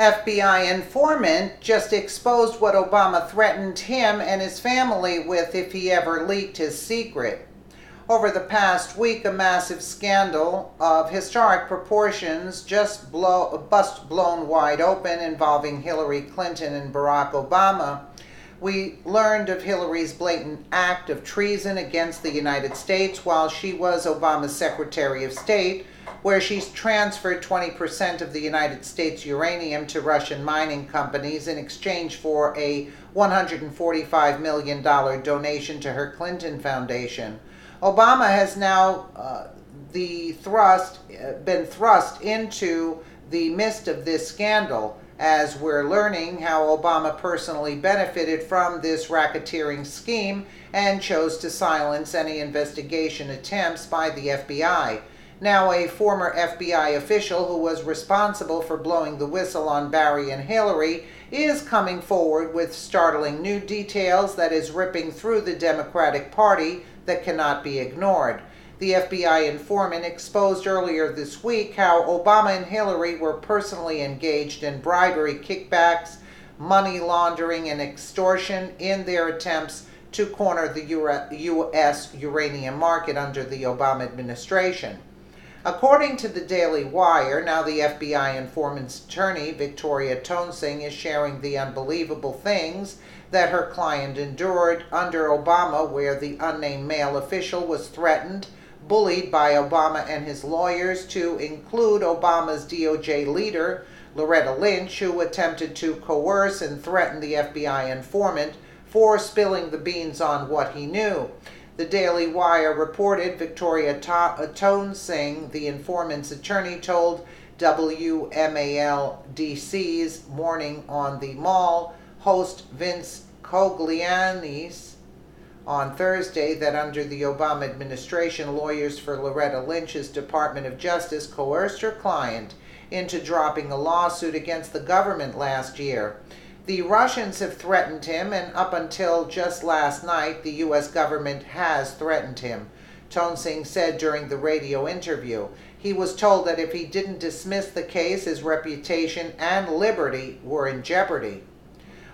FBI informant just exposed what Obama threatened him and his family with if he ever leaked his secret. Over the past week, a massive scandal of historic proportions just blown wide open involving Hillary Clinton and Barack Obama. We learned of Hillary's blatant act of treason against the United States while she was Obama's Secretary of State, where she's transferred 20% of the United States uranium to Russian mining companies in exchange for a $145 million donation to her Clinton Foundation. Obama has now been thrust into the midst of this scandal, as we're learning how Obama personally benefited from this racketeering scheme and chose to silence any investigation attempts by the FBI. Now, a former FBI official who was responsible for blowing the whistle on Barry and Hillary is coming forward with startling new details that is ripping through the Democratic Party that cannot be ignored. The FBI informant exposed earlier this week how Obama and Hillary were personally engaged in bribery, kickbacks, money laundering, and extortion in their attempts to corner the U.S. uranium market under the Obama administration. According to the Daily Wire, now the FBI informant's attorney, Victoria Toensing, is sharing the unbelievable things that her client endured under Obama, where the unnamed male official was threatened, bullied by Obama and his lawyers, to include Obama's DOJ leader, Loretta Lynch, who attempted to coerce and threaten the FBI informant for spilling the beans on what he knew. The Daily Wire reported Victoria Toensing, the informant's attorney, told WMAL-DC's Morning on the Mall host Vince Coglianis on Thursday that under the Obama administration, lawyers for Loretta Lynch's Department of Justice coerced her client into dropping a lawsuit against the government last year. The Russians have threatened him, and up until just last night, the U.S. government has threatened him. Toensing said during the radio interview. He was told that if he didn't dismiss the case, his reputation and liberty were in jeopardy.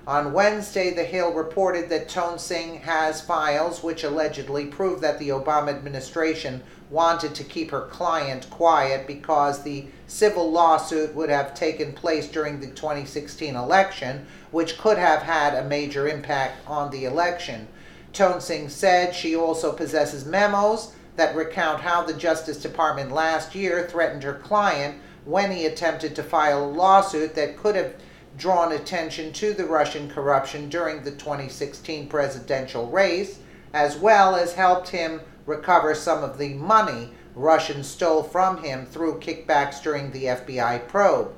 On Wednesday, The Hill reported that Toensing has files which allegedly prove that the Obama administration wanted to keep her client quiet because the civil lawsuit would have taken place during the 2016 election, which could have had a major impact on the election. Toensing said she also possesses memos that recount how the Justice Department last year threatened her client when he attempted to file a lawsuit that could have drawn attention to the Russian corruption during the 2016 presidential race, as well as helped him recover some of the money Russians stole from him through kickbacks during the FBI probe.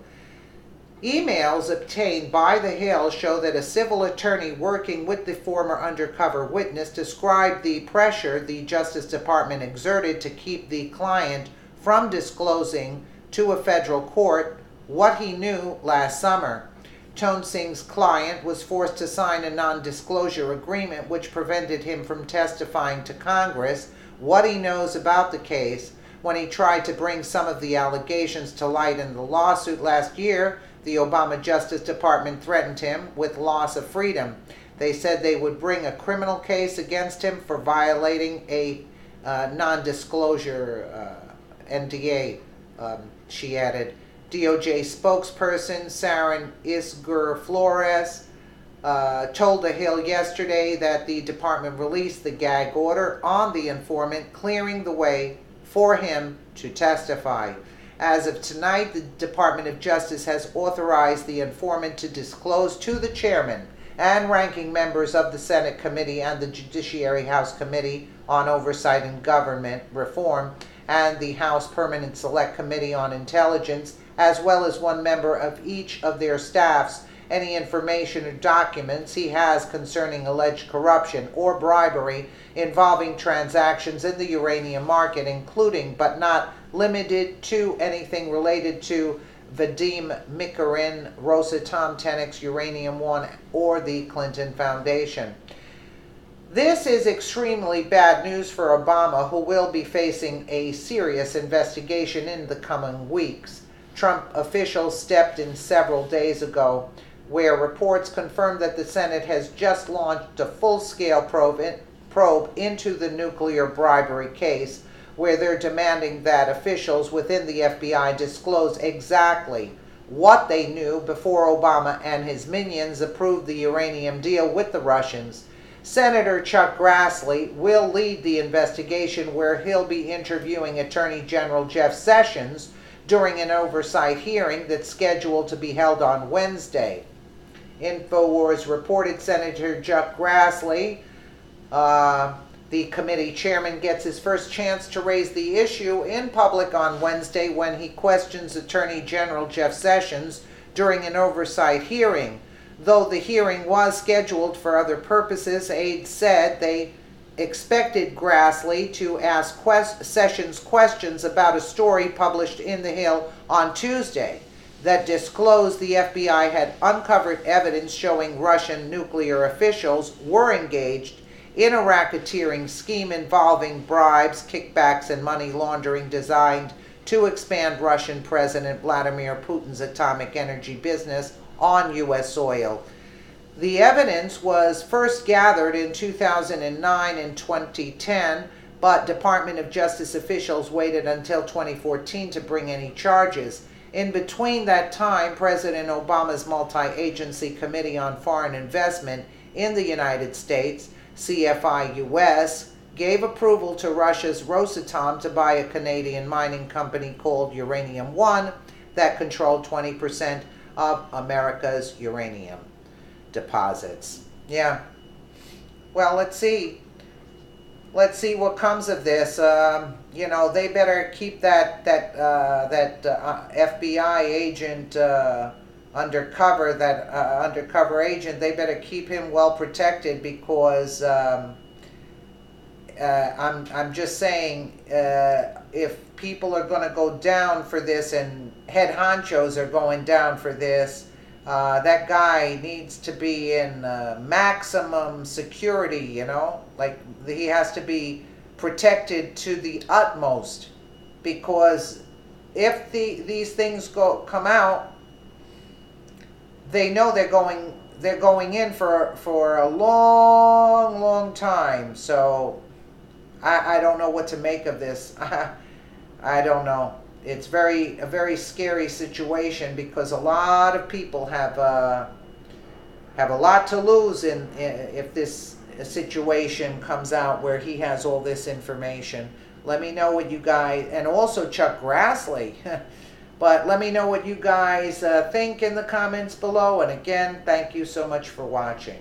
Emails obtained by The Hill show that a civil attorney working with the former undercover witness described the pressure the Justice Department exerted to keep the client from disclosing to a federal court what he knew last summer. Toensing's client was forced to sign a non-disclosure agreement which prevented him from testifying to Congress what he knows about the case. When he tried to bring some of the allegations to light in the lawsuit last year, the Obama Justice Department threatened him with loss of freedom. They said they would bring a criminal case against him for violating a non-disclosure NDA, she added. DOJ spokesperson Sharon Isgur Flores told The Hill yesterday that the department released the gag order on the informant, clearing the way for him to testify. As of tonight, the Department of Justice has authorized the informant to disclose to the chairman and ranking members of the Senate Committee and the Judiciary House Committee on Oversight and Government Reform and the House Permanent Select Committee on Intelligence, as well as one member of each of their staffs, any information or documents he has concerning alleged corruption or bribery involving transactions in the uranium market, including but not limited to anything related to Vadim Mikarin, Rosatom Tenex Uranium One, or the Clinton Foundation. This is extremely bad news for Obama, who will be facing a serious investigation in the coming weeks. Trump officials stepped in several days ago, where reports confirmed that the Senate has just launched a full-scale probe into the nuclear bribery case, where they're demanding that officials within the FBI disclose exactly what they knew before Obama and his minions approved the uranium deal with the Russians. Senator Chuck Grassley will lead the investigation, where he'll be interviewing Attorney General Jeff Sessions during an oversight hearing that's scheduled to be held on Wednesday. InfoWars reported Senator Chuck Grassley, the committee chairman, gets his first chance to raise the issue in public on Wednesday when he questions Attorney General Jeff Sessions during an oversight hearing. Though the hearing was scheduled for other purposes, aides said they expected Grassley to ask Sessions questions about a story published in The Hill on Tuesday that disclosed the FBI had uncovered evidence showing Russian nuclear officials were engaged in a racketeering scheme involving bribes, kickbacks, and money laundering designed to expand Russian President Vladimir Putin's atomic energy business on U.S. soil. The evidence was first gathered in 2009 and 2010, but Department of Justice officials waited until 2014 to bring any charges. In between that time, President Obama's Multi-Agency Committee on Foreign Investment in the United States, CFI-US, gave approval to Russia's Rosatom to buy a Canadian mining company called Uranium One that controlled 20% of America's uranium deposits. Yeah. Well, let's see. Let's see what comes of this. They better keep that FBI agent undercover. That undercover agent. They better keep him well protected, because I'm just saying, if people are going to go down for this, and head honchos are going down for this, that guy needs to be in maximum security, like he has to be protected to the utmost, because if these things come out, they know they're going in for a long time. So I don't know what to make of this. I don't know. It's a very scary situation, because a lot of people have a lot to lose if this situation comes out where he has all this information. Let me know what you guys, and also Chuck Grassley, but let me know what you guys think in the comments below. And again, thank you so much for watching.